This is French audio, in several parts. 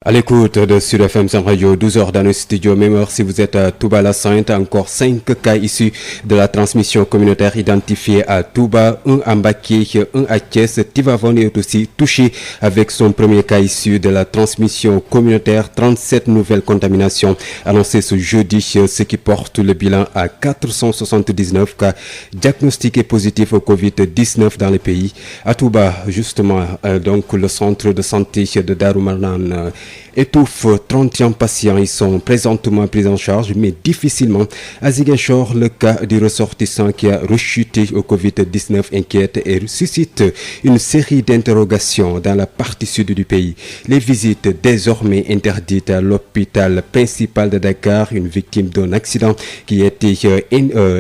À l'écoute de Sud FM Sun Radio, 12h dans le studio. Même heure si vous êtes à Touba la Sainte, encore 5 cas issus de la transmission communautaire identifiés à Touba, un à Mbacké, un à Thiès. Tivaouane est aussi touché avec son premier cas issu de la transmission communautaire. 37 nouvelles contaminations annoncées ce jeudi, ce qui porte le bilan à 479 cas diagnostiqués positifs au Covid-19 dans le pays. À Touba, justement, donc le centre de santé de Darou Marnane étouffe 31 patients. Ils sont présentement pris en charge, mais difficilement. À Ziguinchor, le cas du ressortissant qui a rechuté au Covid-19 inquiète et suscite une série d'interrogations dans la partie sud du pays. Les visites désormais interdites à l'hôpital principal de Dakar, une victime d'un accident qui a été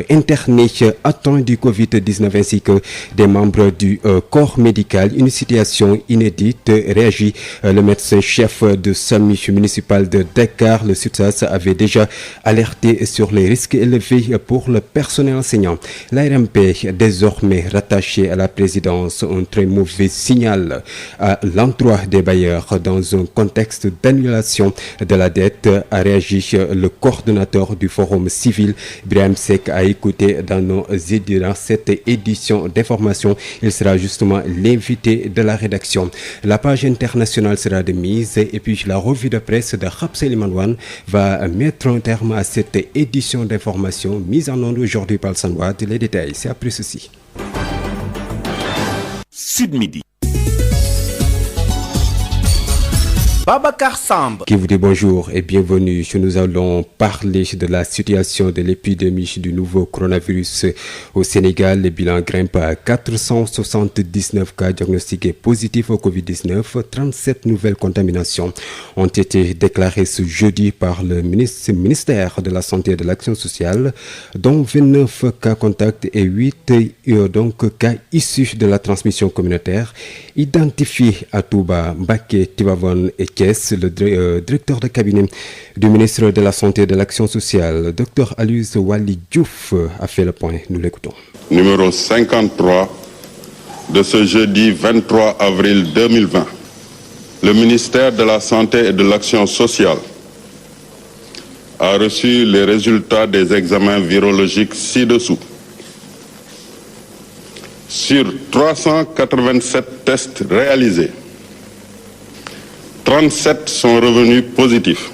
internée atteint du Covid-19 ainsi que des membres du corps médical. Une situation inédite, réagit le médecin-chef de SAMU municipal de Dakar. Le SUTSAS avait déjà alerté sur les risques élevés pour le personnel enseignant. L'ARMP, désormais rattachée à la présidence, un très mauvais signal à l'endroit des bailleurs dans un contexte d'annulation de la dette, a réagi le coordonnateur du Forum civil. Birahim Seck a écouté dans cette édition d'information. Il sera justement l'invité de la rédaction. La page internationale sera de mise et puis la revue de presse de Rapsel Manouane va mettre un terme à cette édition d'information mise en onde aujourd'hui par le Sanwad. Les détails, c'est après ceci. Sud Midi. Babacar Samb qui vous dit bonjour et bienvenue. Nous allons parler de la situation de l'épidémie du nouveau coronavirus au Sénégal. Le bilan grimpe à 479 cas diagnostiqués positifs au Covid-19. 37 nouvelles contaminations ont été déclarées ce jeudi par le ministère de la Santé et de l'Action sociale, dont 29 cas contacts et 8 cas issus de la transmission communautaire identifiés à Touba, Mbacké, Tivaouane et Thiès. Le directeur de cabinet du ministre de la Santé et de l'Action sociale, Dr Aloyse Waly Diouf, a fait le point. Nous l'écoutons. Numéro 53 de ce jeudi 23 avril 2020. Le ministère de la Santé et de l'Action sociale a reçu les résultats des examens virologiques ci-dessous. Sur 387 tests réalisés, 37 sont revenus positifs.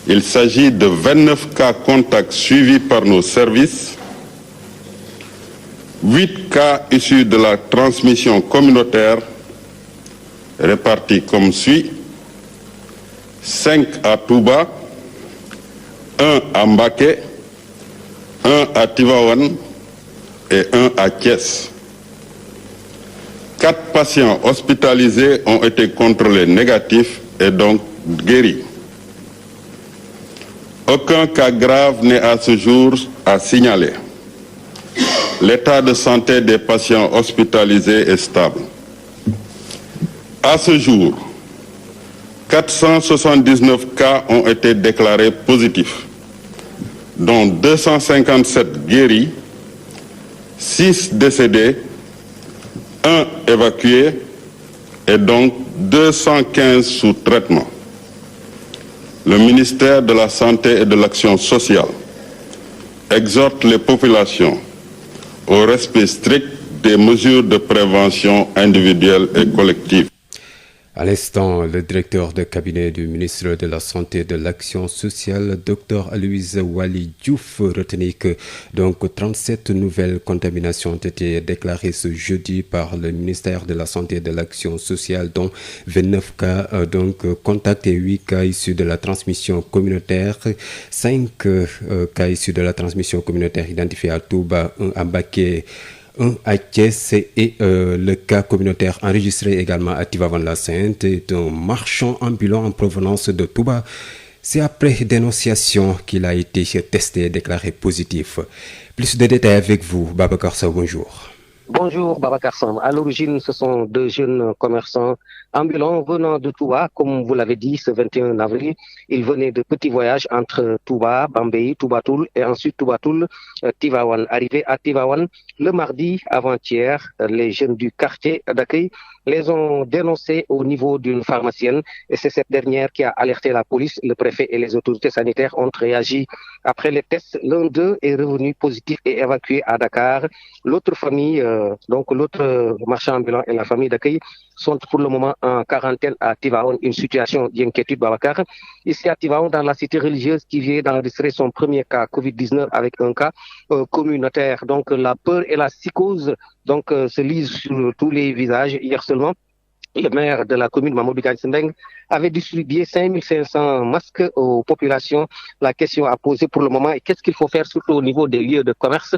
Il s'agit de 29 cas contacts suivis par nos services, 8 cas issus de la transmission communautaire répartis comme suit: 5 à Touba, 1 à Mbacké, 1 à Tivaouane et 1 à Thiès. 4 patients hospitalisés ont été contrôlés négatifs et donc guéris. Aucun cas grave n'est à ce jour à signaler. L'état de santé des patients hospitalisés est stable. À ce jour, 479 cas ont été déclarés positifs, dont 257 guéris, 6 décédés, 1 évacué et donc 215 sous traitement. Le ministère de la Santé et de l'Action sociale exhorte les populations au respect strict des mesures de prévention individuelle et collective. À l'instant, le directeur de cabinet du ministre de la Santé et de l'Action sociale, Dr Aloyse Waly Diouf, retenait que 37 nouvelles contaminations ont été déclarées ce jeudi par le ministère de la Santé et de l'Action sociale, dont 29 cas contacts et 8 cas issus de la transmission communautaire, 5 cas issus de la transmission communautaire identifiés à Touba, 1 à Mbacké, 1 à Thiès et le cas communautaire enregistré également à Tivaouane-la-Sainte est un marchand ambulant en provenance de Touba. C'est après dénonciation qu'il a été testé et déclaré positif. Plus de détails avec vous, Babacar Sow, bonjour. Bonjour Babacar Sam. À l'origine, ce sont 2 jeunes commerçants ambulants venant de Touba. Comme vous l'avez dit, ce 21 avril, ils venaient de petits voyages entre Touba, Bambey, Toubatoul et ensuite Toubatoul, Tivaouane. Arrivés à Tivaouane le mardi avant-hier, les jeunes du quartier d'accueil les ont dénoncés au niveau d'une pharmacienne et c'est cette dernière qui a alerté la police. Le préfet et les autorités sanitaires ont réagi après les tests. L'un d'eux est revenu positif et évacué à Dakar. L'autre famille, l'autre marchand ambulant et la famille d'accueil sont pour le moment en quarantaine à Tivaouane, une situation d'inquiétude, Babacar. Ici à Tivaouane, dans la cité religieuse qui vient d'enregistrer son premier cas Covid-19 avec un cas communautaire. Donc la peur et la psychose se lisent sur tous les visages. Hier seulement, le maire de la commune, Mamadou Gansembeng, avait distribué 5500 masques aux populations. La question à poser pour le moment est qu'est-ce qu'il faut faire, surtout au niveau des lieux de commerce,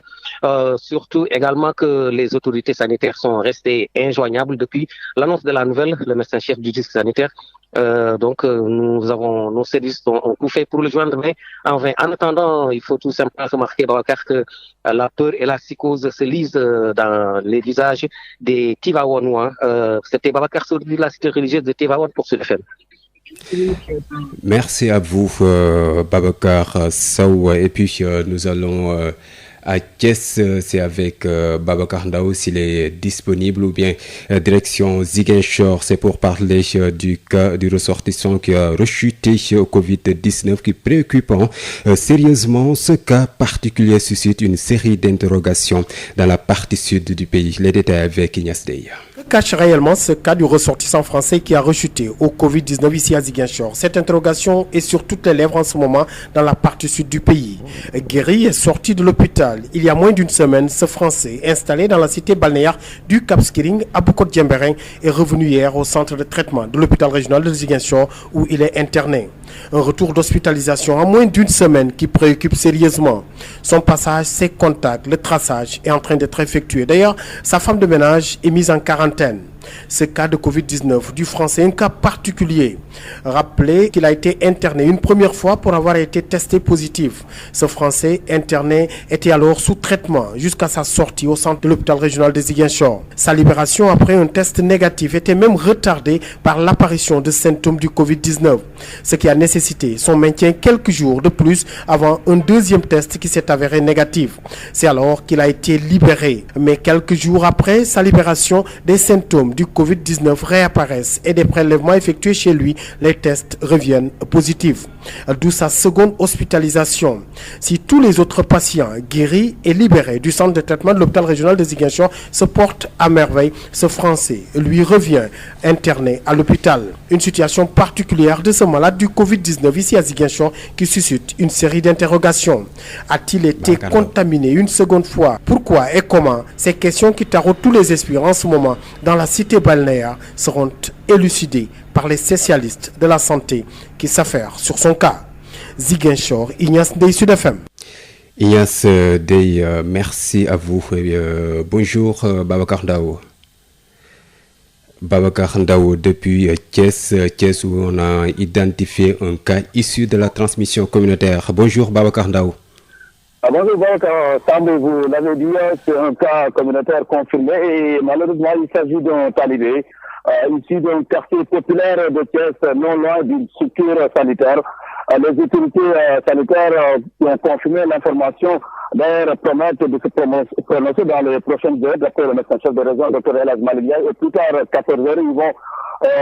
surtout également que les autorités sanitaires sont restées injoignables depuis l'annonce de la nouvelle, le médecin-chef du district sanitaire. Nos services ont tout fait pour le joindre, mais en attendant, il faut tout simplement remarquer, Babacar, que la peur et la psychose se lisent dans les visages des Tivaouanois. C'était Babacar Sow de la cité religieuse de Tivaouane pour Sud FM. Merci à vous, Babacar Sow. Et puis, nous allons à Thiès, c'est avec Babacar Ndao s'il est disponible, ou bien direction Ziguinchor, c'est pour parler du cas du ressortissant qui a rechuté au Covid-19 qui préoccupe sérieusement. Ce cas particulier suscite une série d'interrogations dans la partie sud du pays. Les détails avec Ignace Dey. Que cache réellement ce cas du ressortissant français qui a rechuté au Covid-19 ici à Ziguinchor? Cette interrogation est sur toutes les lèvres en ce moment dans la partie sud du pays. Guéri est sorti de l'hôpital il y a moins d'une semaine. Ce Français, installé dans la cité balnéaire du Cap Skirring à Boucotte-Diembéring, est revenu hier au centre de traitement de l'hôpital régional de Ziguinchor où il est interné. Un retour d'hospitalisation en moins d'une semaine qui préoccupe sérieusement. Son passage, ses contacts, le traçage est en train d'être effectué. D'ailleurs, sa femme de ménage est mise en quarantaine. Ce cas de Covid-19 du Français est un cas particulier. Rappelez qu'il a été interné une première fois pour avoir été testé positif. Ce Français interné était alors sous traitement jusqu'à sa sortie au centre de l'hôpital régional de Ziguinchor. Sa libération après un test négatif était même retardée par l'apparition de symptômes du Covid-19, ce qui a nécessité son maintien quelques jours de plus avant un deuxième test qui s'est avéré négatif. C'est alors qu'il a été libéré. Mais quelques jours après sa libération, des symptômes du Covid-19 réapparaissent et des prélèvements effectués chez lui, les tests reviennent positifs. D'où sa seconde hospitalisation. Si tous les autres patients guéris et libérés du centre de traitement de l'hôpital régional de Ziguinchor se portent à merveille, ce Français lui revient interné à l'hôpital. Une situation particulière de ce malade du Covid-19 ici à Ziguinchor qui suscite une série d'interrogations. A-t-il été contaminé une seconde fois? Pourquoi et comment? Ces questions qui taraudent tous les esprits en ce moment dans la cité balnéaire seront élucidées par les spécialistes de la santé qui s'affairent sur son cas. Ziguinchor, Ignace Dey, Sud FM. Ignace Dey, merci à vous. Bonjour Babacar Ndao. Babacar Ndao depuis Thiès où on a identifié un cas issu de la transmission communautaire. Bonjour Babacar Ndao. Bonjour Babacar Samb, vous l'avez dit, c'est un cas communautaire confirmé et malheureusement il s'agit d'un talibé issu d'un quartier populaire de Thiès, non loin d'une structure sanitaire. Les autorités sanitaires qui ont confirmé l'information leur promettent de se prononcer dans les prochaines heures, d'après le médecin-chef de région, Dr El Hadj Malick Ndiaye, et plus tard, 14h, ils vont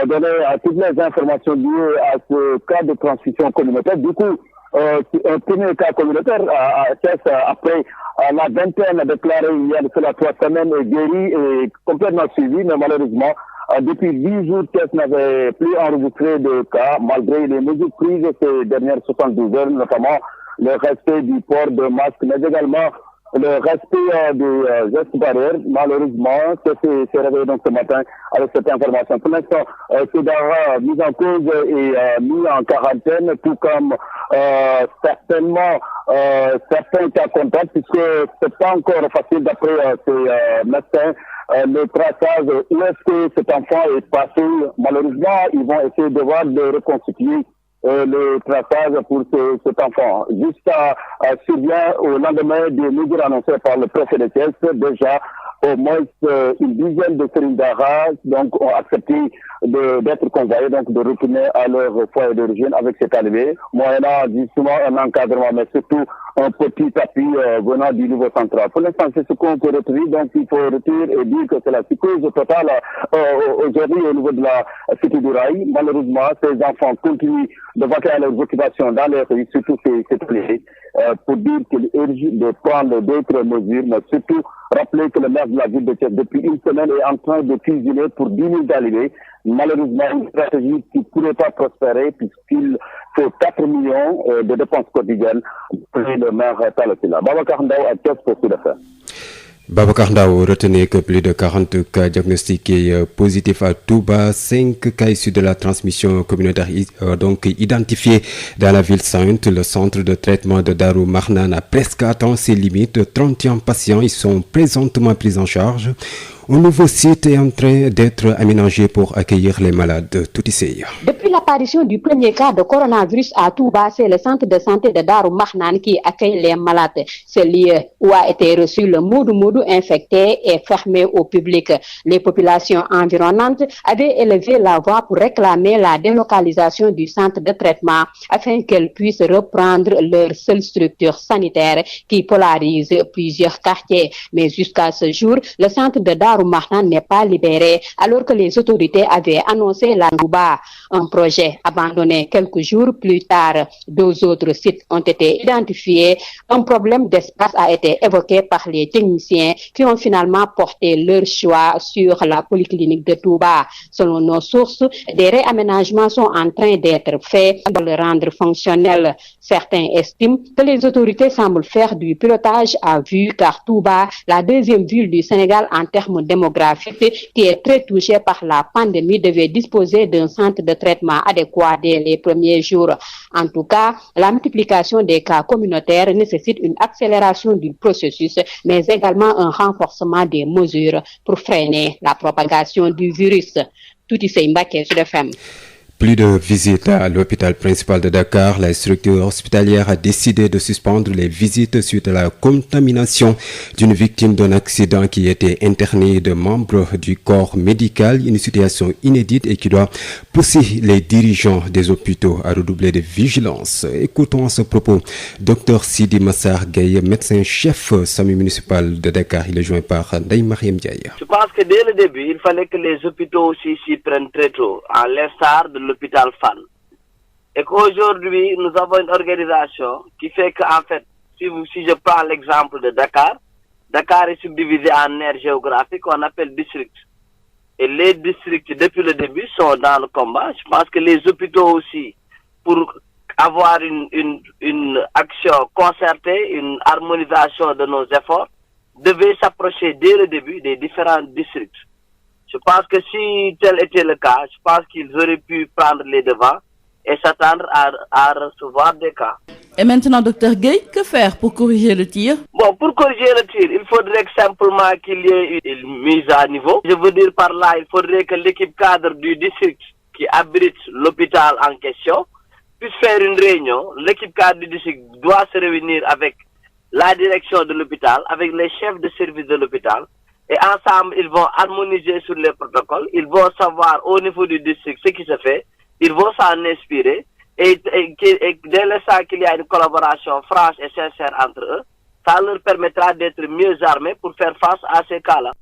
donner toutes les informations liées à ce cas de transmission communautaire. Du coup, un premier cas communautaire à Thiès, après la vingtaine déclarée il y a de cela 3 semaines, est guéri et complètement suivi, mais malheureusement, depuis 10 jours, Thiès n'avait plus enregistré de cas, malgré les mesures prises ces dernières 72 heures, notamment le respect du port de masque, mais également le respect des gestes barrières. Malheureusement, c'est réveillé donc ce matin avec cette information. Pour l'instant, c'est d'avoir mis en cause et mis en quarantaine, tout comme certainement certains cas contacts, puisque c'est pas encore facile d'après ces médecins. Le traçage, où est-ce que cet enfant est passé? Malheureusement, ils vont essayer de voir, de reconstituer le traçage pour cet enfant. Jusqu'à survient au lendemain des mesures annoncées par le préfet de Thiès, déjà au moins une dizaine de Serindaras donc ont accepté d'être convoyés, donc de retourner à leur foyer d'origine avec ces talibés, moyennant justement un encadrement, mais surtout un petit appui venant du niveau central. Pour l'instant, c'est ce qu'on peut retenir, donc il faut retenir et dire que c'est la psychose totale aujourd'hui au niveau de la cité du Rail. Malheureusement, ces enfants continuent de vaquer à leurs occupations dans les rues, surtout ces talibés, pour dire qu'il urge de prendre d'autres mesures, mais surtout rappeler que le maire de la ville de Thiès, depuis une semaine, est en train de cuisiner pour 10 000 talibés. Malheureusement, une stratégie qui ne pourrait pas prospérer puisqu'il faut 4 millions de dépenses quotidiennes pour le maire Talla. Babacar Ndao à Thiès pour Sud FM. Babacar Ndao, retenez que plus de 40 cas diagnostiqués positifs à Touba, 5 cas issus de la transmission communautaire donc identifiés dans la ville sainte. Le centre de traitement de Darou Marnane a presque atteint ses limites. 31 patients y sont présentement pris en charge. Un nouveau site est en train d'être aménagé pour accueillir les malades. Tout ici. Depuis l'apparition du premier cas de coronavirus à Touba, c'est le centre de santé de Darou Marnane qui accueille les malades. Ce lieu où a été reçu le Moudou infecté est fermé au public. Les populations environnantes avaient élevé la voix pour réclamer la délocalisation du centre de traitement afin qu'elles puissent reprendre leur seule structure sanitaire qui polarise plusieurs quartiers. Mais jusqu'à ce jour, le centre de Darou Marnane n'est pas libéré alors que les autorités avaient annoncé la Touba. Un projet abandonné quelques jours plus tard. 2 autres sites ont été identifiés. Un problème d'espace a été évoqué par les techniciens qui ont finalement porté leur choix sur la polyclinique de Touba. Selon nos sources, des réaménagements sont en train d'être faits pour le rendre fonctionnel. Certains estiment que les autorités semblent faire du pilotage à vue car Touba, la deuxième ville du Sénégal en termes démographiques, qui est très touchée par la pandémie, devait disposer d'un centre de traitement adéquat dès les premiers jours. En tout cas, la multiplication des cas communautaires nécessite une accélération du processus, mais également un renforcement des mesures pour freiner la propagation du virus. Tout ici, Mbacké, Sud FM. Plus de visites à l'hôpital principal de Dakar. La structure hospitalière a décidé de suspendre les visites suite à la contamination d'une victime d'un accident qui était internée de membres du corps médical. Une situation inédite et qui doit pousser les dirigeants des hôpitaux à redoubler de vigilance. Écoutons à ce propos Dr Sidi Massar Gaye, médecin-chef SAMU municipal de Dakar. Il est joint par Ndeye Mariam Diaye. Je pense que dès le début, il fallait que les hôpitaux aussi s'y prennent très tôt, à l'instar de l'hôpital Fann. Et qu'aujourd'hui, nous avons une organisation qui fait qu'en fait, si je prends l'exemple de Dakar, Dakar est subdivisé en aires géographiques qu'on appelle districts. Et les districts, depuis le début, sont dans le combat. Je pense que les hôpitaux aussi, pour avoir une action concertée, une harmonisation de nos efforts, devaient s'approcher dès le début des différents districts. Je pense que si tel était le cas, je pense qu'ils auraient pu prendre les devants et s'attendre à recevoir des cas. Et maintenant, Dr Gueye, que faire pour corriger le tir? Bon, pour corriger le tir, il faudrait simplement qu'il y ait une mise à niveau. Je veux dire par là, il faudrait que l'équipe cadre du district qui abrite l'hôpital en question puisse faire une réunion. L'équipe cadre du district doit se réunir avec la direction de l'hôpital, avec les chefs de service de l'hôpital. Et ensemble, ils vont harmoniser sur les protocoles. Ils vont savoir au niveau du district ce qui se fait. Ils vont s'en inspirer. Et dès l'instant qu'il y a une collaboration franche et sincère entre eux, ça leur permettra d'être mieux armés pour faire face à ces cas-là.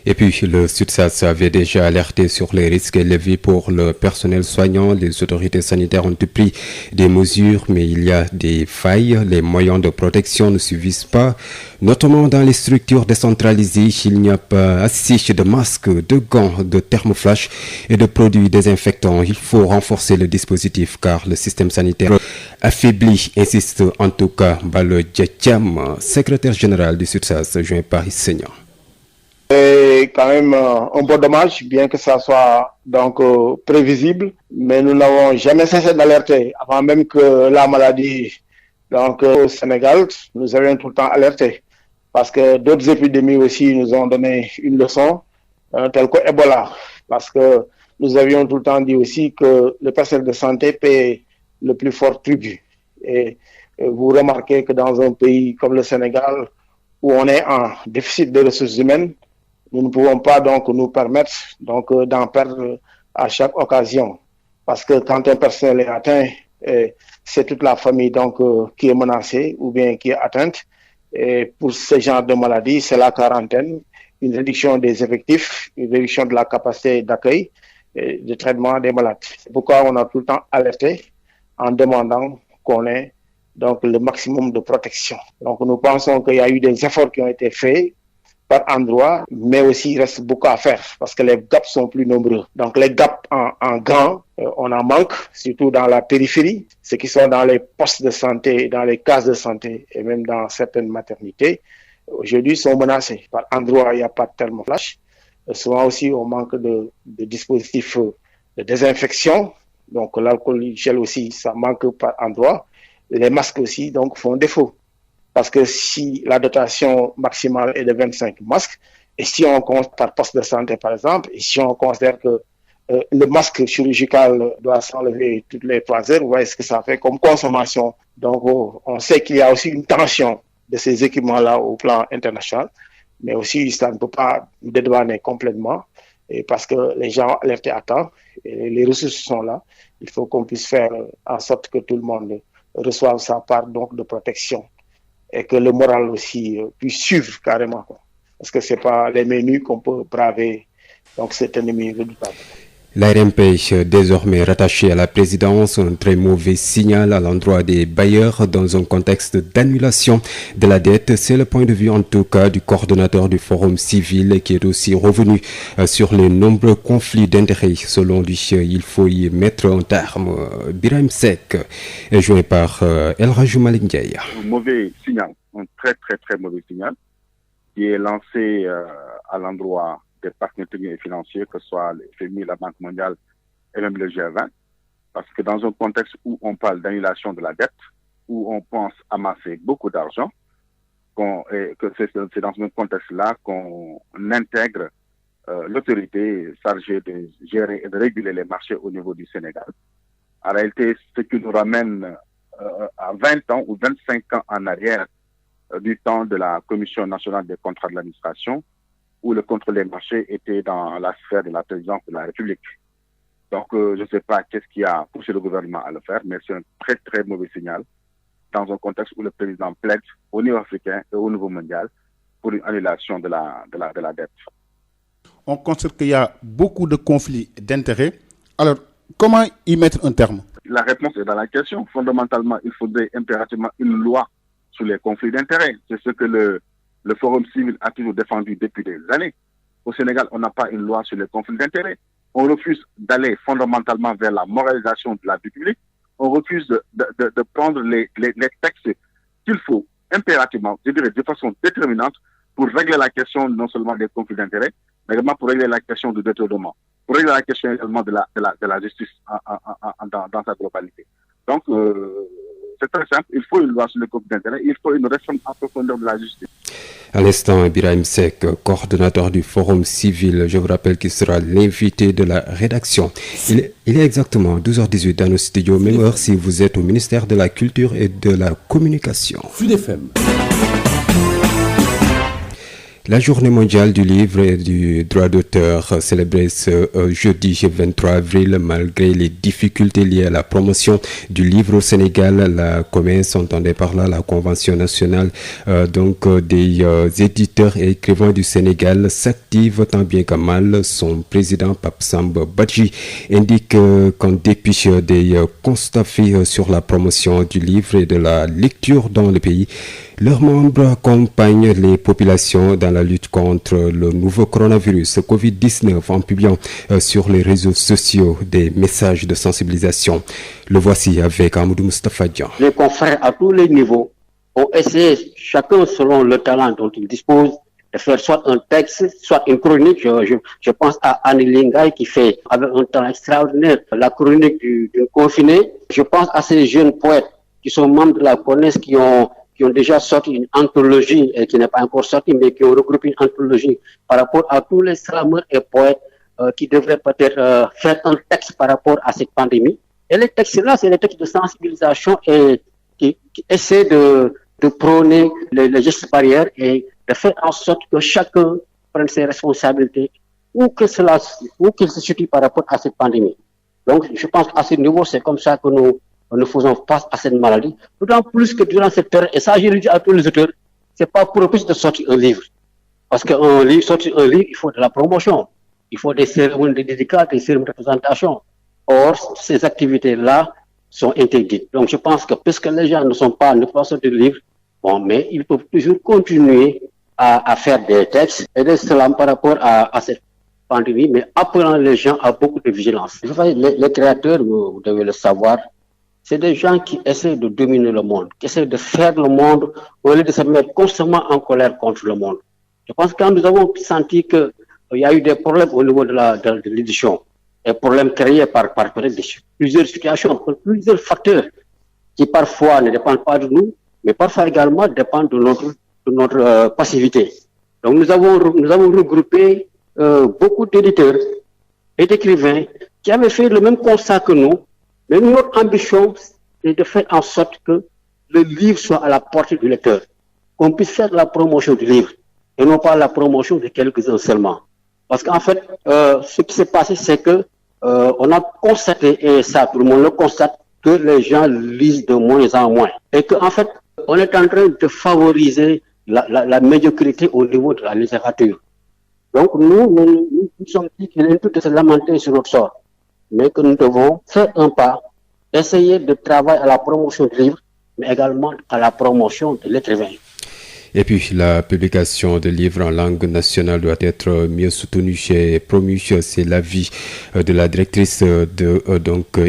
Et puis, le SUTSAS avait déjà alerté sur les risques élevés pour le personnel soignant. Les autorités sanitaires ont pris des mesures, mais il y a des failles. Les moyens de protection ne suffisent pas. Notamment dans les structures décentralisées, il n'y a pas assez de masques, de gants, de thermoflash et de produits désinfectants. Il faut renforcer le dispositif car le système sanitaire affaibli, insiste en tout cas Balo Diatiam, secrétaire général du SUTSAS, joint par Seigneur. C'est quand même un peu dommage, bien que ça soit donc prévisible, mais nous n'avons jamais cessé d'alerter, avant même que la maladie, donc au Sénégal, nous avions tout le temps alerté, parce que d'autres épidémies aussi nous ont donné une leçon, telle que Ebola, parce que nous avions tout le temps dit aussi que le personnel de santé paie le plus fort tribut. Et vous remarquez que dans un pays comme le Sénégal, où on est en déficit de ressources humaines, nous ne pouvons pas donc nous permettre donc d'en perdre à chaque occasion. Parce que quand un personnel est atteint, c'est toute la famille donc qui est menacée ou bien qui est atteinte. Et pour ce genre de maladie, c'est la quarantaine, une réduction des effectifs, une réduction de la capacité d'accueil et de traitement des malades. C'est pourquoi on a tout le temps alerté en demandant qu'on ait donc le maximum de protection. Donc nous pensons qu'il y a eu des efforts qui ont été faits par endroit, mais aussi il reste beaucoup à faire parce que les gaps sont plus nombreux. Donc les gaps en gants, on en manque, surtout dans la périphérie, ceux qui sont dans les postes de santé, dans les cases de santé et même dans certaines maternités, aujourd'hui sont menacés. Par endroit, il n'y a pas de thermoflash. Souvent aussi, on manque de dispositifs de désinfection. Donc l'alcool gel aussi, ça manque par endroit. Les masques aussi donc font défaut. Parce que si la dotation maximale est de 25 masques, et si on compte par poste de santé par exemple, et si on considère que le masque chirurgical doit s'enlever toutes les 3 heures, vous voyez ce que ça fait comme consommation. Donc on sait qu'il y a aussi une tension de ces équipements-là au plan international, mais aussi ça ne peut pas dédouaner complètement, et parce que les gens alertés à temps, et les ressources sont là, il faut qu'on puisse faire en sorte que tout le monde reçoive sa part donc de protection. Et que le moral aussi puisse suivre carrément, quoi. Parce que c'est pas les menus qu'on peut braver, donc cet ennemi redoutable. L'ARMP, désormais rattachée à la présidence, un très mauvais signal à l'endroit des bailleurs dans un contexte d'annulation de la dette. C'est le point de vue en tout cas du coordonnateur du Forum civil qui est aussi revenu sur les nombreux conflits d'intérêts. Selon lui, il faut y mettre un terme. Birahim Seck est joué par El Hadji Malick Ndiaye. Un mauvais signal, un très très très mauvais signal qui est lancé à l'endroit des partenaires techniques et financiers, que ce soit le FMI, la Banque mondiale et même le G20, parce que dans un contexte où on parle d'annulation de la dette, où on pense amasser beaucoup d'argent, que c'est dans ce contexte-là qu'on intègre l'autorité chargée de gérer et de réguler les marchés au niveau du Sénégal. En réalité, ce qui nous ramène à 20 ans ou 25 ans en arrière du temps de la Commission nationale des contrats de l'administration, où le contrôle des marchés était dans la sphère de la présidence de la République. Donc, je ne sais pas qu'est-ce qui a poussé le gouvernement à le faire, mais c'est un très, très mauvais signal dans un contexte où le président plaide au niveau africain et au niveau mondial pour une annulation de la dette. On constate qu'il y a beaucoup de conflits d'intérêts. Alors, comment y mettre un terme? La réponse est dans la question. Fondamentalement, il faudrait impérativement une loi sur les conflits d'intérêts. C'est ce que le Forum civil a toujours défendu depuis des années. Au Sénégal, on n'a pas une loi sur les conflits d'intérêts. On refuse d'aller fondamentalement vers la moralisation de la vie publique. On refuse de prendre les textes qu'il faut impérativement, je dirais de façon déterminante, pour régler la question non seulement des conflits d'intérêts, mais également pour régler la question du détournement, pour régler la question également de la justice dans sa globalité. Donc, c'est très simple, il faut une loi sur les conflits d'intérêts, il faut une réforme en profondeur de la justice. À l'instant, Birahim Seck, coordonnateur du Forum civil, je vous rappelle qu'il sera l'invité de la rédaction. Il est exactement 12h18 dans nos studios, même heure si vous êtes au ministère de la Culture et de la Communication. Sud FM. La journée mondiale du livre et du droit d'auteur célébrée ce jeudi 23 avril, malgré les difficultés liées à la promotion du livre au Sénégal, la COMES, entendait par là la Convention nationale des éditeurs et écrivains du Sénégal, s'active tant bien que mal. Son président, Pape Samba Badji, indique qu'en dépit des constats faits sur la promotion du livre et de la lecture dans le pays, leurs membres accompagnent les populations dans la lutte contre le nouveau coronavirus Covid-19 en publiant sur les réseaux sociaux des messages de sensibilisation. Le voici avec Amadou Moustapha Dian. Les confrères à tous les niveaux ont essayé, chacun selon le talent dont il dispose, de faire soit un texte, soit une chronique. Je pense à Annie Lingay qui fait avec un talent extraordinaire la chronique du confiné. Je pense à ces jeunes poètes qui sont membres de la CONES qui ont déjà sorti une anthologie, et qui n'est pas encore sortie, mais qui ont regroupé une anthologie par rapport à tous les slameurs et poètes qui devraient peut-être faire un texte par rapport à cette pandémie. Et les textes-là, c'est des textes de sensibilisation et qui essaient de de prôner les gestes barrières et de faire en sorte que chacun prenne ses responsabilités où qu'il se situe par rapport à cette pandémie. Donc, je pense qu'à ce niveau, c'est comme ça que nous faisons face à cette maladie. D'autant plus que durant cette période, et ça, je le dis à tous les auteurs, c'est pas propice de sortir un livre. Parce que sortir un livre, il faut de la promotion. Il faut des cérémonies de dédicace, des cérémonies de présentation. Or, ces activités-là sont interdites. Donc, je pense que puisque les gens ne pas sortir de livre, bon, mais ils peuvent toujours continuer à faire des textes et des slams par rapport à cette pandémie, mais appelant les gens à beaucoup de vigilance. Les créateurs, vous devez le savoir, c'est des gens qui essaient de dominer le monde, qui essaient de faire le monde au lieu de se mettre constamment en colère contre le monde. Je pense que quand nous avons senti qu'il y a eu des problèmes au niveau de l'édition, des problèmes créés par plusieurs situations, plusieurs facteurs qui parfois ne dépendent pas de nous, mais parfois également dépendent de notre passivité. Donc nous avons regroupé beaucoup d'éditeurs et d'écrivains qui avaient fait le même constat que nous, mais notre ambition est de faire en sorte que le livre soit à la portée du lecteur, qu'on puisse faire la promotion du livre et non pas la promotion de quelques-uns seulement. Parce qu'en fait, ce qui s'est passé, c'est que on a constaté, et ça tout le monde le constate, que les gens lisent de moins en moins. Et qu'en fait, on est en train de favoriser la médiocrité au niveau de la littérature. Donc nous sommes dit qu'il est tout de se lamenter sur notre sort, mais que nous devons faire un pas, essayer de travailler à la promotion du livre, mais également à la promotion de l'écrivain. Et puis, la publication de livres en langue nationale doit être mieux soutenue et promue. C'est l'avis de la directrice de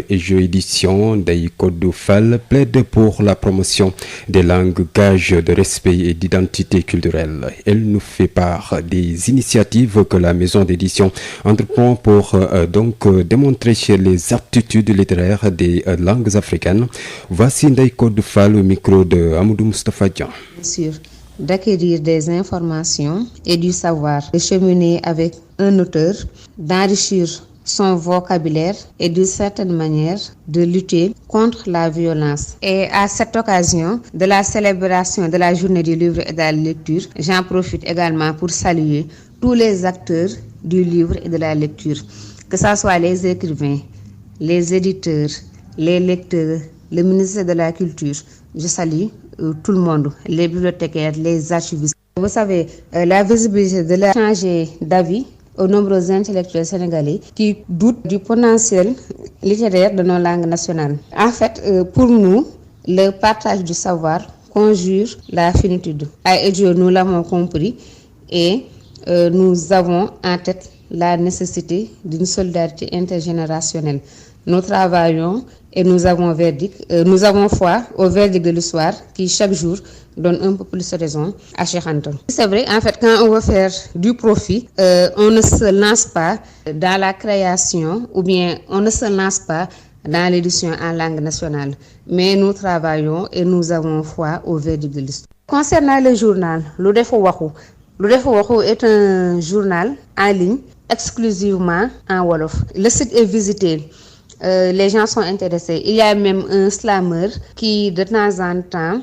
EJO Édition, Ndeye Codou Fall, plaide pour la promotion des langues, gage de respect et d'identité culturelle. Elle nous fait part des initiatives que la maison d'édition entreprend pour démontrer les aptitudes littéraires des langues africaines. Voici Ndeye Codou Fall au micro de Amadou Moustapha Dian. Bien sûr, d'acquérir des informations et du savoir, de cheminer avec un auteur, d'enrichir son vocabulaire et d'une certaine manière de lutter contre la violence. Et à cette occasion de la célébration de la journée du livre et de la lecture, j'en profite également pour saluer tous les acteurs du livre et de la lecture, que ce soit les écrivains, les éditeurs, les lecteurs, le ministère de la Culture. Je salue tout le monde, les bibliothécaires, les archivistes. Vous savez, la visibilité de la changer d'avis aux nombreux intellectuels sénégalais qui doutent du potentiel littéraire de nos langues nationales. En fait, pour nous, le partage du savoir conjure la finitude. À EJO, nous l'avons compris et nous avons en tête la nécessité d'une solidarité intergénérationnelle. Nous travaillons et nous avons foi au verdict de l'histoire qui chaque jour donne un peu plus de raison à Cheikh Anta. C'est vrai, en fait, quand on veut faire du profit, on ne se lance pas dans la création ou bien on ne se lance pas dans l'édition en langue nationale. Mais nous travaillons et nous avons foi au verdict de l'histoire. Concernant le journal, Ludefu Waxu est un journal en ligne exclusivement en Wolof. Le site est visité. Les gens sont intéressés. Il y a même un slammer qui de temps en temps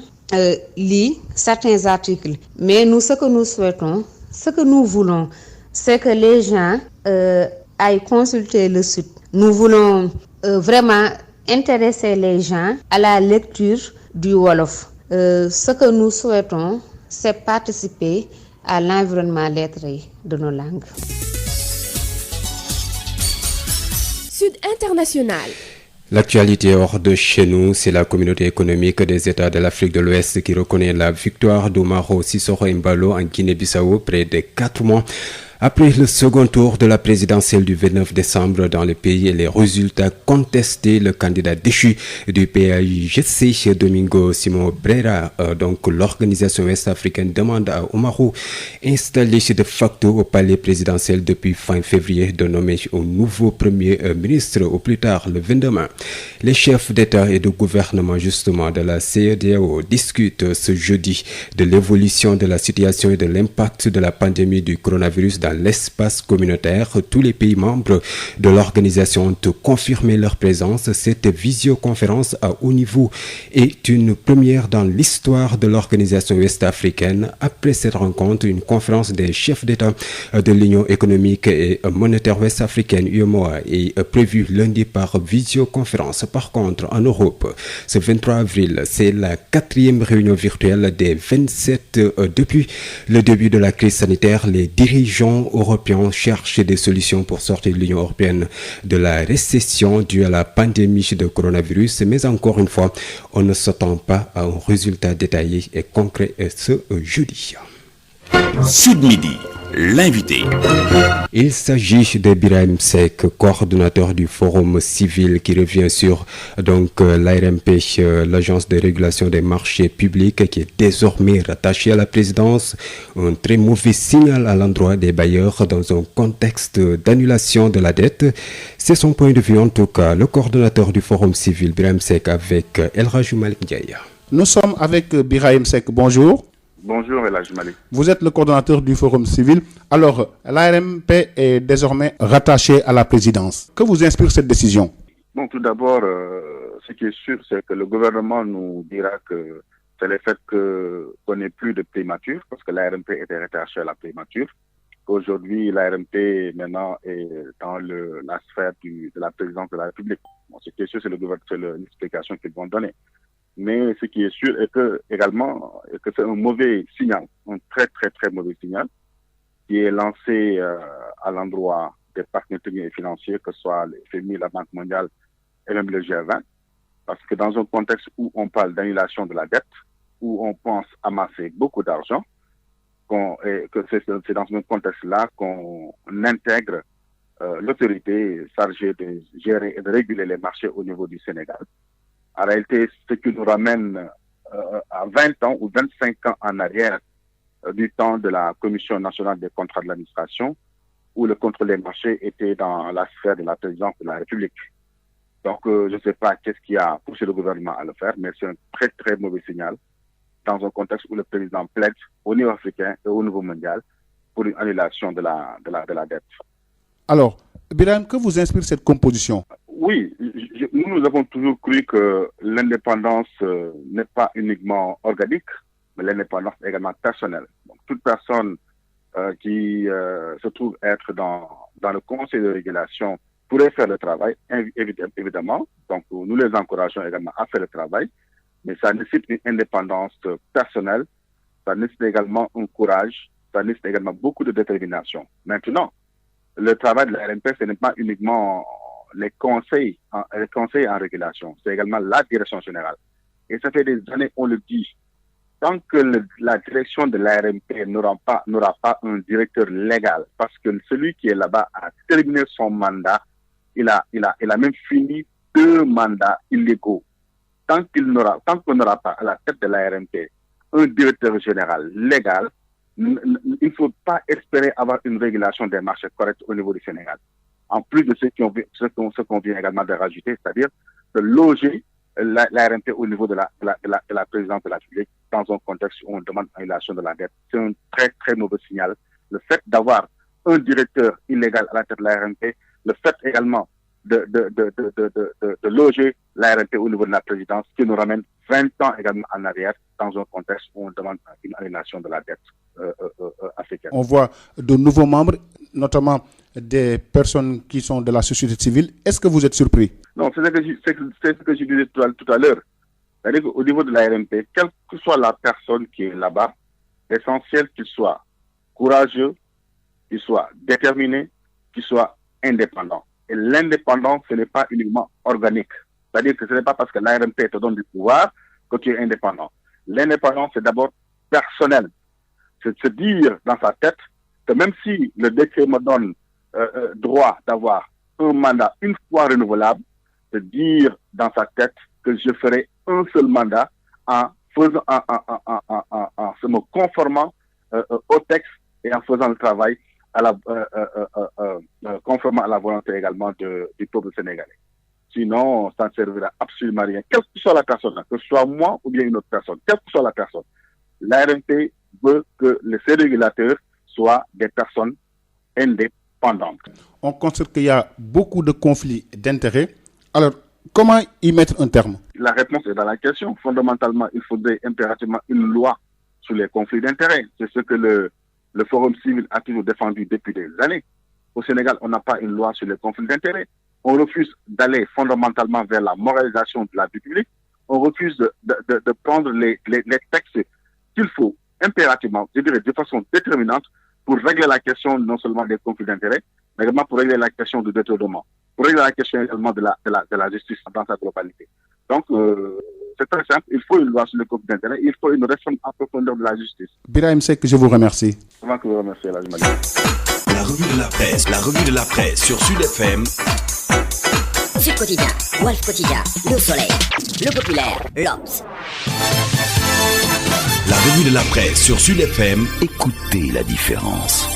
lit certains articles. Mais nous, ce que nous souhaitons, ce que nous voulons, c'est que les gens aillent consulter le site. Nous voulons vraiment intéresser les gens à la lecture du Wolof. Ce que nous souhaitons, c'est participer à l'environnement lettré de nos langues. Sud International. L'actualité hors de chez nous, c'est la communauté économique des États de l'Afrique de l'Ouest qui reconnaît la victoire d'Umaro Sissoco Embalo en Guinée-Bissau près de 4 mois. Après le second tour de la présidentielle du 29 décembre dans le pays et les résultats contestés, le candidat déchu du PAIGC, Domingo Simão Pereira, l'organisation ouest-africaine demande à Umaro, installé de facto au palais présidentiel depuis fin février, de nommer au nouveau premier ministre au plus tard le 22 mai. Les chefs d'État et de gouvernement justement de la CEDEAO discutent ce jeudi de l'évolution de la situation et de l'impact de la pandémie du coronavirus dans dans l'espace communautaire. Tous les pays membres de l'organisation ont confirmé leur présence. Cette visioconférence à haut niveau est une première dans l'histoire de l'organisation ouest-africaine. Après cette rencontre, une conférence des chefs d'État de l'Union économique et monétaire ouest-africaine UEMOA est prévue lundi par visioconférence. Par contre, en Europe, ce 23 avril, c'est la 4e réunion virtuelle des 27. Depuis le début de la crise sanitaire, les dirigeants européens cherchent des solutions pour sortir de l'Union européenne de la récession due à la pandémie de coronavirus. Mais encore une fois, on ne s'attend pas à un résultat détaillé et concret ce jeudi. Sud Midi, l'invité. Il s'agit de Birahim Seck, coordonnateur du Forum civil, qui revient sur l'ARMP, l'Agence de régulation des marchés publics, qui est désormais rattachée à la présidence. Un très mauvais signal à l'endroit des bailleurs dans un contexte d'annulation de la dette. C'est son point de vue en tout cas. Le coordonnateur du Forum civil, Birahim Seck, avec El Hadji Malick Ndiaye. Nous sommes avec Birahim Seck. Bonjour. Bonjour, El Hadji Malick. Vous êtes le coordonnateur du Forum civil. Alors, l'ARMP est désormais rattachée à la présidence. Que vous inspire cette décision? Bon, tout d'abord, ce qui est sûr, c'est que le gouvernement nous dira que c'est le fait qu'on n'ait plus de primature, parce que l'ARMP était rattachée à la primature. Aujourd'hui, l'ARMP maintenant est dans la sphère de la présidence de la République. Bon, ce qui est sûr, c'est l'explication qu'ils vont donner. Mais ce qui est sûr est que c'est un mauvais signal, un très très très mauvais signal qui est lancé à l'endroit des partenaires techniques et financiers, que ce soit le FMI, la Banque mondiale et même le G20, parce que dans un contexte où on parle d'annulation de la dette, où on pense amasser beaucoup d'argent, que c'est dans ce contexte-là qu'on intègre l'autorité chargée de gérer et de réguler les marchés au niveau du Sénégal. En réalité, ce qui nous ramène à 20 ans ou 25 ans en arrière du temps de la Commission nationale des contrats de l'administration, où le contrôle des marchés était dans la sphère de la présidence de la République. Donc, je ne sais pas qu'est-ce qui a poussé le gouvernement à le faire, mais c'est un très très mauvais signal dans un contexte où le président plaide au niveau africain et au niveau mondial pour une annulation de la dette. Alors, Birahim, que vous inspire cette composition? Oui, nous avons toujours cru que l'indépendance n'est pas uniquement organique, mais l'indépendance est également personnelle. Donc, toute personne qui se trouve être dans le conseil de régulation pourrait faire le travail, évidemment. Donc, nous les encourageons également à faire le travail, mais ça nécessite une indépendance personnelle, ça nécessite également un courage, ça nécessite également beaucoup de détermination. Maintenant, le travail de la RMP, ce n'est pas uniquement les conseils en régulation, c'est également la direction générale. Et ça fait des années, on le dit, tant que la direction de l'ARMP n'aura pas un directeur légal, parce que celui qui est là-bas a terminé son mandat, il a même fini 2 mandats illégaux. Tant qu'on n'aura pas à la tête de l'ARMP un directeur général légal, il ne faut pas espérer avoir une régulation des marchés correcte au niveau du Sénégal. En plus de ce qu'on vient également de rajouter, c'est-à-dire de loger l'ARMP au niveau de la présidence de la République dans un contexte où on demande l'annulation de la dette. C'est un très très mauvais signal. Le fait d'avoir un directeur illégal à la tête de l'ARMP, le fait également de loger l'ARMP au niveau de la présidence, qui nous ramène 20 ans également en arrière dans un contexte où on demande une annulation de la dette africaine. On voit de nouveaux membres, notamment des personnes qui sont de la société civile. Est-ce que vous êtes surpris? Non, c'est ce que je disais tout à l'heure. C'est-à-dire qu'au niveau de la RMP, quelle que soit la personne qui est là-bas, l'essentiel qu'il soit courageux, qu'il soit déterminé, qu'il soit indépendant. Et l'indépendance, ce n'est pas uniquement organique. C'est-à-dire que ce n'est pas parce que la RMP te donne du pouvoir que tu es indépendant. L'indépendance, c'est d'abord personnel. C'est de se dire dans sa tête que même si le décret me donne droit d'avoir un mandat une fois renouvelable, de dire dans sa tête que je ferai un seul mandat en me conformant au texte et en faisant le travail conformément à la volonté également du peuple sénégalais. Sinon, ça ne servira absolument à rien. Quelle que soit la personne, que ce soit moi ou bien une autre personne, quelle que soit la personne, l'ARMP veut que ces régulateurs soient des personnes indépendante. On constate qu'il y a beaucoup de conflits d'intérêts. Alors, comment y mettre un terme? La réponse est dans la question. Fondamentalement, il faudrait impérativement une loi sur les conflits d'intérêts. C'est ce que le Forum civil a toujours défendu depuis des années. Au Sénégal, on n'a pas une loi sur les conflits d'intérêts. On refuse d'aller fondamentalement vers la moralisation de la vie publique. On refuse de prendre les textes qu'il faut impérativement, je dirais de façon déterminante, pour régler la question non seulement des conflits d'intérêts, mais également pour régler la question du détournement, pour régler la question également de la justice dans sa globalité. Donc, c'est très simple, il faut une loi sur les conflits d'intérêts, il faut une réforme en profondeur de la justice. Birahim Seck, je vous remercie. Avant que vous remerciez la La revue de la presse sur Sud FM. Sud Quotidien, Walf Quotidien, Le Soleil, Le Populaire, l'Obs. La revue de la presse sur Sud FM, écoutez la différence.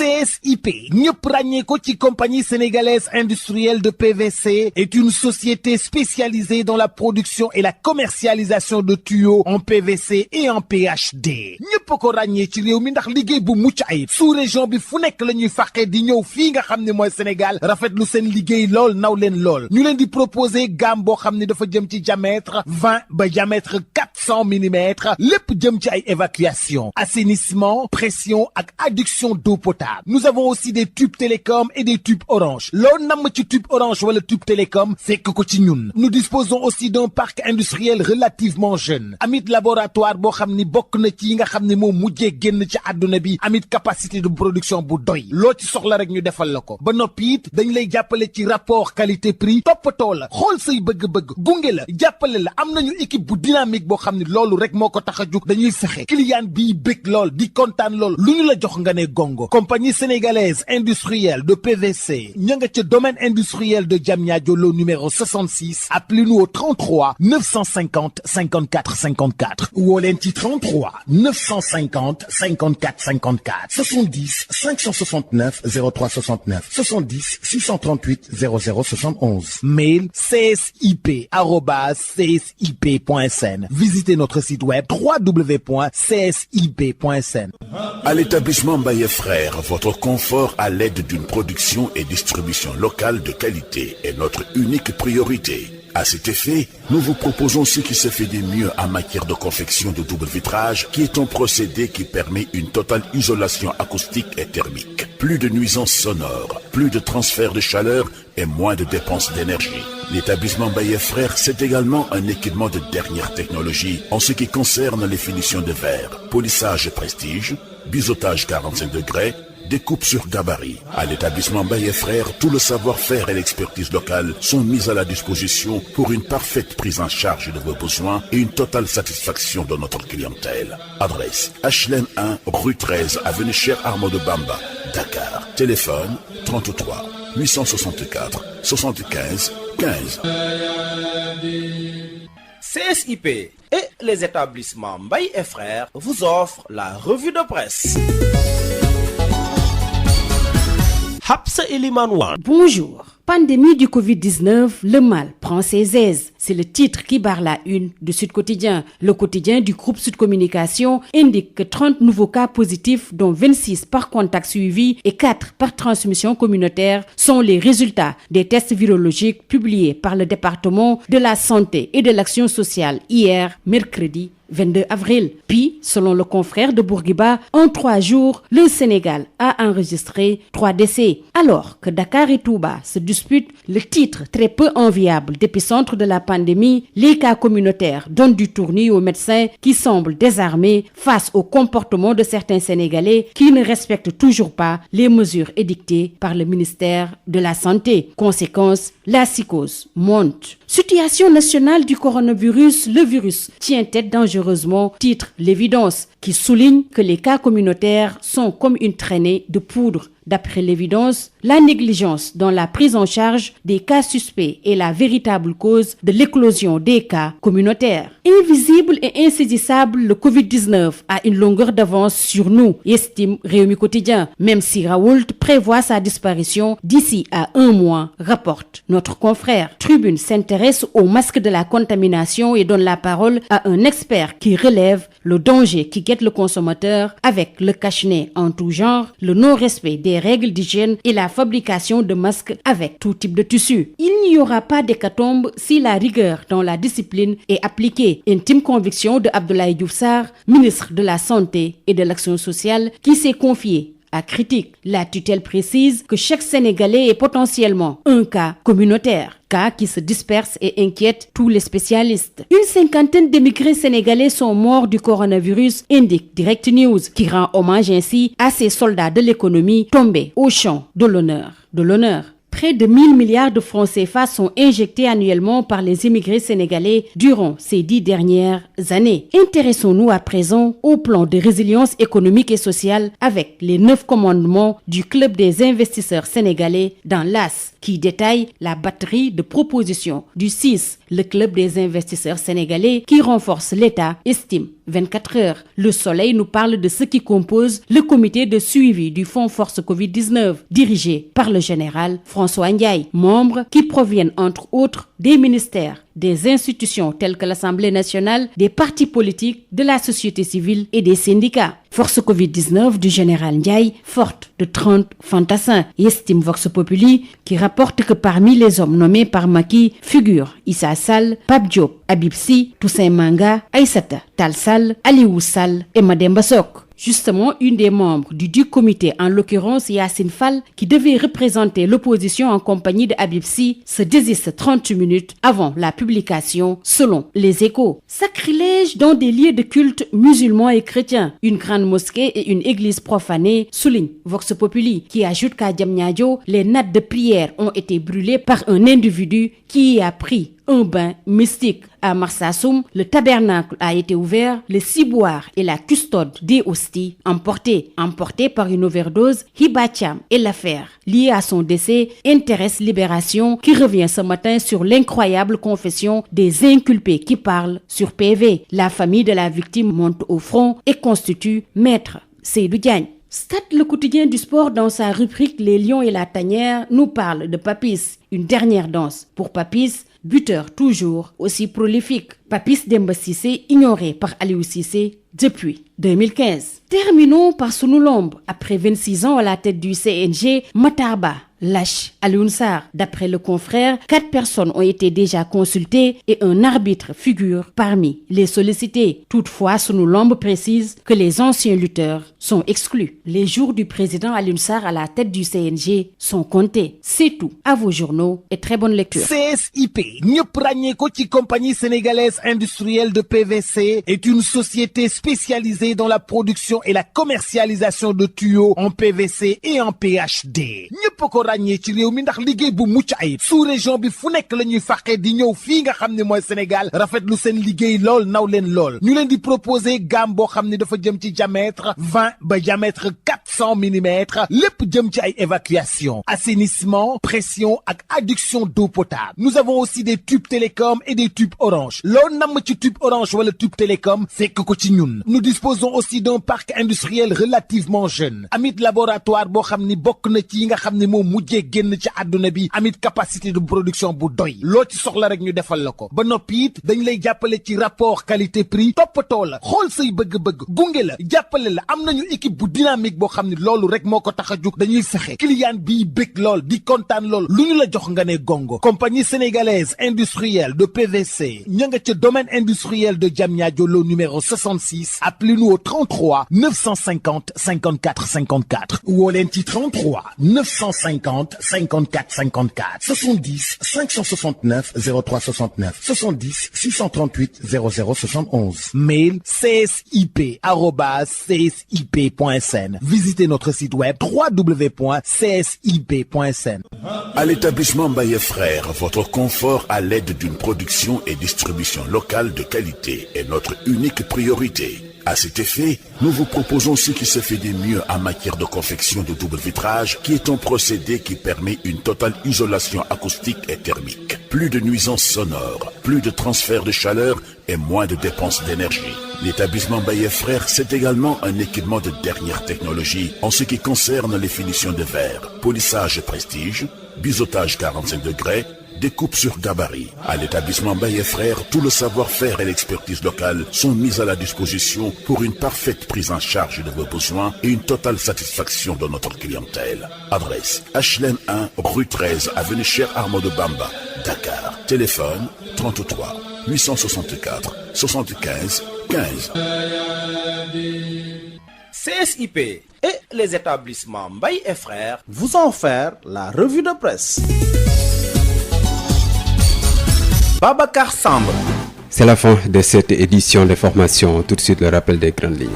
CSIP ñëpp ràññee ko ci compagnie sénégalaise industrielle de PVC est une société spécialisée dans la production et la commercialisation de tuyaux en PVC et en PHD ñëpp ko ràññee ci réew mi ndax liggéey bu mucc ayib sous région bi fu nekk la ñuy fàqee di ñëw fii nga xam ne mooy Sénégal rafetlu seen liggéey lool naw leen lool ñu leen di proposer gamme boo xam ne dafa jëm ci diamètre 20 ba diamètre 400 mm lépp jëm ci ay évacuation assainissement pression ak adduction d'eau potable. Nous avons aussi des tubes télécom et des tubes orange. L'on nomme ci tube orange ou le tube télécom, c'est que ko ci ñun. Nous disposons aussi d'un parc industriel relativement jeune. Amit laboratoire boo xam ni bokk na ci yi nga xam ne moo mujjee génn ci àdduna bi amit capacité de production bu doy. Loo ci soxla rek ñu defal la ko. Ba noppi it dañ lay jàppale ci rapport qualité prix toppatoo la xool say bëgg-bëgg gunge la jàppale la am nañu équipe bu dynamique boo xam ne loolu rek moo ko tax a jug dañuy fexe client bii bëgg lool di kontaan lool lu ñu la jox nga ne gongo. Compagnie sénégalaise industrielle de PVC ña nga ca domaine industriel de Diamniadio lo numéro 66 appelez-nous au 33 950 54 54 ou au leen ci 33 950 54 54 70 569 03 69 70 638 00 71 mail csip@csip.sn. Visitez notre site web www.csip.sn. À l'établissement Mbaye Frères, votre confort à l'aide d'une production et distribution locale de qualité est notre unique priorité. À cet effet, nous vous proposons ce qui se fait de mieux en matière de confection de double vitrage, qui est un procédé qui permet une totale isolation acoustique et thermique. Plus de nuisances sonores, plus de transfert de chaleur et moins de dépenses d'énergie. L'établissement Mbaye Frères, c'est également un équipement de dernière technologie en ce qui concerne les finitions de verre, polissage prestige, biseautage 45 degrés, découpe sur gabarit. À l'établissement Mbaye Frères, tout le savoir-faire et l'expertise locale sont mis à la disposition pour une parfaite prise en charge de vos besoins et une totale satisfaction de notre clientèle. Adresse HLM 1, rue 13, avenue Cheikh Ahmadou Bamba, Dakar. Téléphone 33 864 75 15. CSIP et les établissements Mbaye et Frères vous offrent la revue de presse. Hapsa Elimanouan. Bonjour. Pandémie du Covid-19, le mal prend ses aises. C'est le titre qui barre la une de Sud Quotidien. Le quotidien du groupe Sud Communication indique que 30 nouveaux cas positifs, dont 26 par contact suivi et 4 par transmission communautaire, sont les résultats des tests virologiques publiés par le département de la santé et de l'action sociale hier, mercredi 22 avril. Puis, selon le confrère de Bourguiba, en 3 jours, le Sénégal a enregistré 3 décès. Alors que Dakar et Touba se disputent le titre très peu enviable d'épicentre de la pandémie, les cas communautaires donnent du tournis aux médecins qui semblent désarmés face au comportement de certains Sénégalais qui ne respectent toujours pas les mesures édictées par le ministère de la Santé. Conséquence, la psychose monte. Situation nationale du coronavirus, le virus tient tête dangereusement, titre l'évidence, qui souligne que les cas communautaires sont comme une traînée de poudre. D'après l'évidence, la négligence dans la prise en charge des cas suspects est la véritable cause de l'éclosion des cas communautaires. Invisible et insaisissable, le Covid-19 a une longueur d'avance sur nous, estime Rewmi Quotidien, même si Raoult prévoit sa disparition d'ici à 1 mois, rapporte notre confrère. Tribune s'intéresse au masque de la contamination et donne la parole à un expert qui relève le danger qui guette le consommateur avec le cache-nez en tout genre, le non-respect des des règles d'hygiène et la fabrication de masques avec tout type de tissu. Il n'y aura pas d'hécatombe si la rigueur dans la discipline est appliquée. Intime conviction de Abdoulaye Diouf Sarr, ministre de la Santé et de l'Action sociale, qui s'est confié à Critique. La tutelle précise que chaque Sénégalais est potentiellement un cas communautaire, cas qui se disperse et inquiète tous les spécialistes. Une cinquantaine d'émigrés sénégalais sont morts du coronavirus, indique Direct News, qui rend hommage ainsi à ces soldats de l'économie tombés au champ de l'honneur. Près de 1000 milliards de francs CFA sont injectés annuellement par les immigrés sénégalais durant ces 10 dernières années. Intéressons-nous à présent au plan de résilience économique et sociale avec les 9 commandements du Club des investisseurs sénégalais dans l'AS, qui détaille la batterie de propositions du 6. Le Club des investisseurs sénégalais qui renforce l'État, estime 24 heures. Le Soleil nous parle de ce qui compose le comité de suivi du Fonds Force Covid-19, dirigé par le général François Ndiaye. Membres qui proviennent entre autres des ministères, des institutions telles que l'Assemblée nationale, des partis politiques, de la société civile et des syndicats. Force Covid-19 du général Ndiaye, forte de 30 fantassins. Estime Vox Populi, qui rapporte que parmi les hommes nommés par Macky figurent Issa Sall, Pape Diop, Habib Sy, Toussaint Manga, Aïssata Tall Sall, Aliou Sall et Mademba Sok. Justement, une des membres du comité, en l'occurrence Yacine Fall, qui devait représenter l'opposition en compagnie de Habib Sy, se désiste 30 minutes avant la publication, selon les Échos. Sacrilège dans des lieux de culte musulmans et chrétiens. Une grande mosquée et une église profanée, souligne Vox Populi, qui ajoute qu'à Diamniadio, les nattes de prière ont été brûlées par un individu qui y a pris un bain mystique. À Marsassoum, le tabernacle a été ouvert, le ciboire et la custode des hosties emportés par une overdose. Hiba Thiam et l'affaire liée à son décès intéresse Libération, qui revient ce matin sur l'incroyable confession des inculpés qui parlent sur PV. La famille de la victime monte au front et constitue Maître Seydou Diagne. Stade le quotidien du sport, dans sa rubrique Les Lions et la Tanière, nous parle de Papis. Une dernière danse pour Papis, buteur toujours aussi prolifique. Papis Demba Cissé, ignoré par Aliou Cissé depuis 2015. Terminons par Sunu Lamb. Après 26 ans à la tête du CNG, Matar Ba lâche Alioune Sarr. D'après le confrère, 4 personnes ont été déjà consultées et un arbitre figure parmi les sollicités. Toutefois, Sunu Lamb précise que les anciens lutteurs sont exclus. Les jours du président Alioune Sarr à la tête du CNG sont comptés. C'est tout. À vos journaux et très bonne lecture. CSIP, ñëpp ràññee ko ci compagnie sénégalaise industrielle de PVC, est une société spécialisée dans la production et la commercialisation de tuyaux en PVC et en PHD. ñëpp ko ràññee ci réew mi ndax liggéey bu mucc ayib. sous région bi fu nekk la ñuy fàqee di ñëw fii nga xam ne mooy Sénégal rafetlu seen liggéey lool naw leen lool. ñu leen di proposer gamme boo xam ne dafa jëm ci diamètre 20 ba diamètre 400 mm, lépp jëm ci ay évacuation, assainissement, pression ak adduction d'eau potable. Nous avons aussi des tubes télécom et des tubes orange. Loo namm ci tube orange wala tube télécom fekk ko ci ñun. Nous disposons aussi d'un parc industriel relativement jeune. Amit laboratoire boo xam ni bokk na ci yi nga xam ne moo mujjee génn ci àdduna bi. Amit capacité de production bu doy. Loo ci soxla rek ñu defal la ko. Ba noppi it dañ lay jàppale ci rapport qualité prix. Toppatoo la xool say bëgg-bëgg gunge la jàppale la. Am nañu équipe bu dynamique boo xam ne loolu rek moo ko tax a jug. Dañuy fexe client bi bëgg lool di kontaan lool lu ñu la jox nga ne gongo. Compagnie sénégalaise industrielle de PVC ña nga ca domaine industriel de Diamniadio, le numéro 66. Appelez-nous au 33 950 54 54 ou au lenti 33 950 54 54 70 569 03 69 70 638 00 71. Mail csip@csip.sn. Visitez notre site web www.csip.sn. À l'établissement Baye Frères, votre confort à l'aide d'une production et distribution locale de qualité est notre unique priorité. À cet effet, nous vous proposons ce qui se fait de mieux en matière de confection de double vitrage, qui est un procédé qui permet une totale isolation acoustique et thermique. Plus de nuisances sonores, plus de transfert de chaleur et moins de dépenses d'énergie. L'établissement Baye Frères, c'est également un équipement de dernière technologie en ce qui concerne les finitions de verre, polissage prestige, biseautage 45 degrés, découpe sur gabarit. À l'établissement Baye Frères, tout le savoir-faire et l'expertise locale sont mis à la disposition pour une parfaite prise en charge de vos besoins et une totale satisfaction de notre clientèle. Adresse HLM 1, rue 13, avenue Cheikh Ahmadou Bamba, Dakar. Téléphone 33 864 75 15. CSIP et les établissements Mbaye et Frères vous ont offert la revue de presse. Babacar Samb. C'est la fin de cette édition de formation. Tout de suite le rappel des grandes lignes.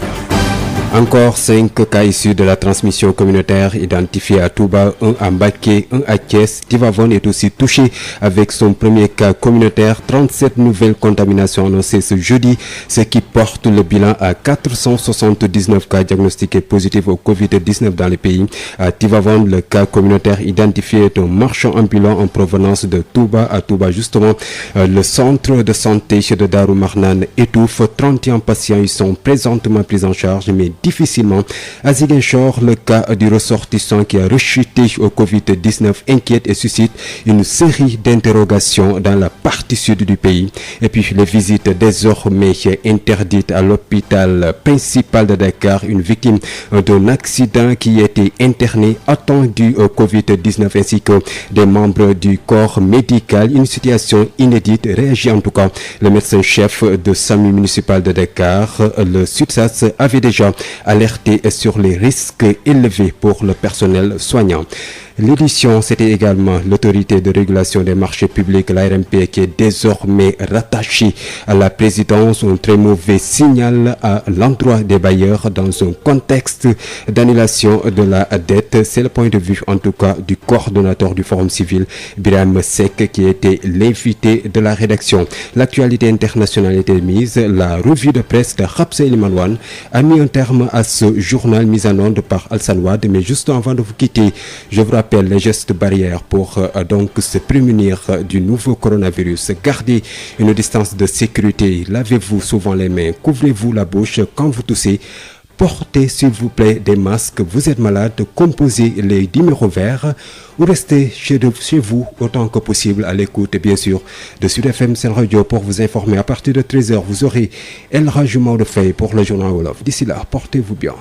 Encore 5 cas issus de la transmission communautaire identifiés à Touba, un à Mbacké, un à Thiès. Tivaouane est aussi touché avec son premier cas communautaire. 37 nouvelles contaminations annoncées ce jeudi, ce qui porte le bilan à 479 cas diagnostiqués positifs au Covid-19 dans le pays. À Tivaouane, le cas communautaire identifié est un marchand ambulant en provenance de Touba. À Touba, justement, le centre de santé de Darou Marnane étouffe. 31 patients y sont présentement pris en charge, mais difficilement. À Ziguinchor, le cas du ressortissant qui a rechuté au Covid-19 inquiète et suscite une série d'interrogations dans la partie sud du pays. Et puis les visites désormais interdites à l'hôpital principal de Dakar, une victime d'un accident qui était internée attendu au Covid-19 ainsi que des membres du corps médical. Une situation inédite, réagit en tout cas le médecin-chef de SAMU municipal de Dakar. Le SUTSAS avait déjà alerté sur les risques élevés pour le personnel soignant. L'édition, c'était également l'autorité de régulation des marchés publics, l'ARMP, qui est désormais rattachée à la présidence. Un très mauvais signal à l'endroit des bailleurs dans un contexte d'annulation de la dette. C'est le point de vue, en tout cas, du coordonnateur du Forum civil, Birame Seck, qui était l'invité de la rédaction. L'actualité internationale était mise. La revue de presse de Rapsé Limanouane a mis un terme à ce journal mis en onde par Al Wad. Mais juste avant de vous quitter, je vous rappelle les gestes barrières pour donc se prémunir du nouveau coronavirus. Gardez une distance de sécurité, lavez-vous souvent les mains, couvrez-vous la bouche quand vous toussez. Portez s'il vous plaît des masques, vous êtes malade, composez les numéros verts ou restez chez vous autant que possible à l'écoute bien sûr de Sud FM Sen Radio pour vous informer. À partir de 13h, vous aurez El Hadji Maodo Faye pour le journal Wolof. D'ici là, portez-vous bien.